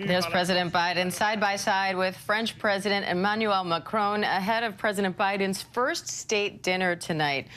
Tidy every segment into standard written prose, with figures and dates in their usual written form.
There's President Biden side by side with French President Emmanuel Macron ahead of President Biden's first state dinner tonight.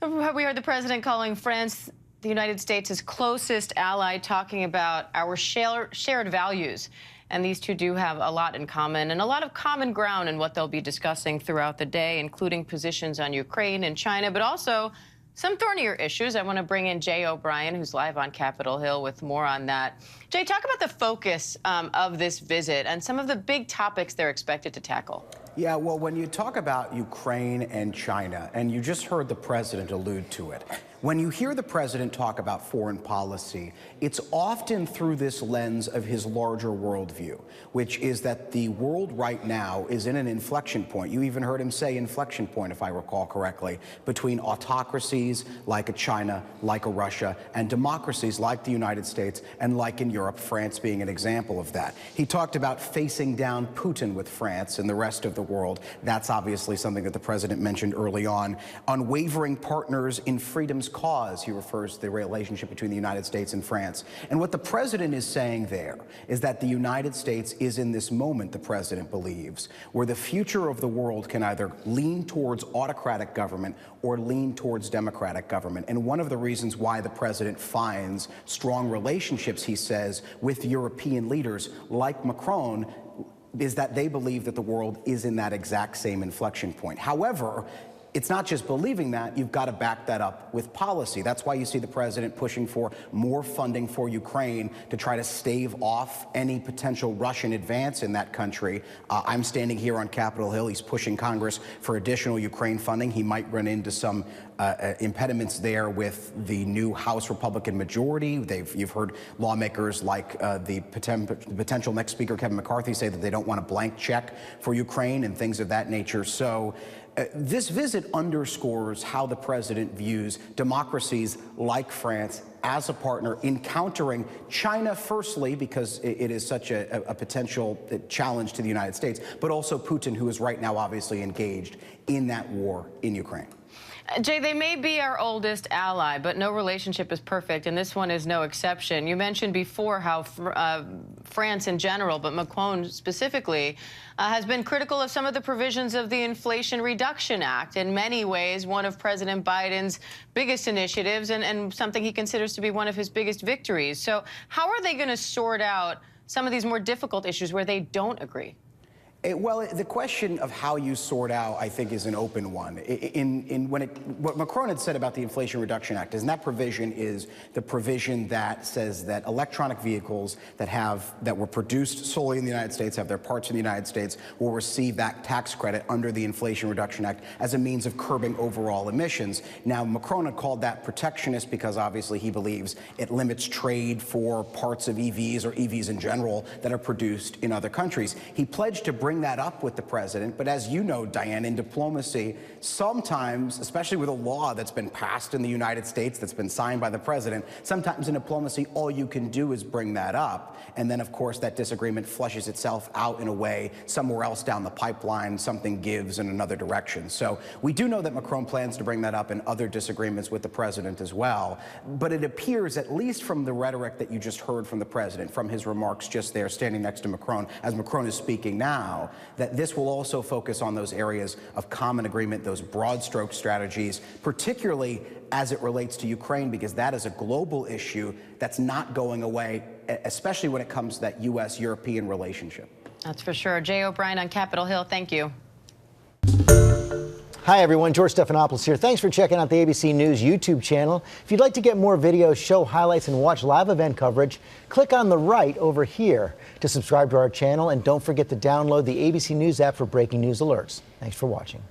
We heard the president calling France the United States' closest ally, talking about our shared values. And these two do have a lot in common and a lot of common ground in what they'll be discussing throughout the day, including positions on Ukraine and China, but also some thornier issues. I want to bring in Jay O'Brien, who's live on Capitol Hill with more on that. Jay, talk about the focus of this visit and some of the big topics they're expected to tackle. Yeah, well, when you talk about Ukraine and China, and you just heard the president allude to it, when you hear the president talk about foreign policy, it's often through this lens of his larger worldview, which is that the world right now is in an inflection point. You even heard him say inflection point, if I recall correctly, between autocracies like a China, like a Russia, and democracies like the United States and like in Europe, France being an example of that. He talked about facing down Putin with France and the rest of the world. That's obviously something that the president mentioned early on. Unwavering partners in freedom's cause, he refers to the relationship between the United States and France. And what the president is saying there is that the United States is in this moment, the president believes, where the future of the world can either lean towards autocratic government or lean towards democratic government. And one of the reasons why the president finds strong relationships, he says, with European leaders like Macron is that they believe that the world is in that exact same inflection point. However, it's not just believing that, you've got to back that up with policy. That's why you see the president pushing for more funding for Ukraine to try to stave off any potential Russian advance in that country. I'm standing here on Capitol Hill. He's pushing Congress for additional Ukraine funding. He might run into some impediments there with the new House Republican majority. You've heard lawmakers like the potential next speaker, Kevin McCarthy, say that they don't want a blank check for Ukraine and things of that nature. So this visit underscores how the president views democracies like France as a partner in countering China, firstly, because it is such a potential challenge to the United States, but also Putin, who is right now obviously engaged in that war in Ukraine. Jay, they may be our oldest ally, but no relationship is perfect, and this one is no exception. You mentioned before how France in general, but Macron specifically, has been critical of some of the provisions of the Inflation Reduction Act. In many ways, one of President Biden's biggest initiatives and something he considers to be one of his biggest victories. So how are they going to sort out some of these more difficult issues where they don't agree? Well, the question of how you sort out, I think, is an open one. What Macron had said about the Inflation Reduction Act is, and that provision is the provision that says that electronic vehicles that were produced solely in the United States, have their parts in the United States, will receive that tax credit under the Inflation Reduction Act as a means of curbing overall emissions. Now, Macron had called that protectionist because obviously he believes it limits trade for parts of EVs or EVs in general that are produced in other countries. He pledged to bring that up with the president, but as you know, Diane, in diplomacy, sometimes, especially with a law that's been passed in the United States, that's been signed by the president, sometimes in diplomacy, all you can do is bring that up. And then, of course, that disagreement flushes itself out in a way somewhere else down the pipeline, something gives in another direction. So we do know that Macron plans to bring that up in other disagreements with the president as well. But it appears, at least from the rhetoric that you just heard from the president, from his remarks just there standing next to Macron, as Macron is speaking now, that this will also focus on those areas of common agreement, those broad stroke strategies, particularly as it relates to Ukraine, because that is a global issue that's not going away, especially when it comes to that U.S.-European relationship. That's for sure. Jay O'Brien on Capitol Hill, thank you. Hi, everyone. George Stephanopoulos here. Thanks for checking out the ABC News YouTube channel. If you'd like to get more videos, show highlights, and watch live event coverage, click on the right over here to subscribe to our channel. And don't forget to download the ABC News app for breaking news alerts. Thanks for watching.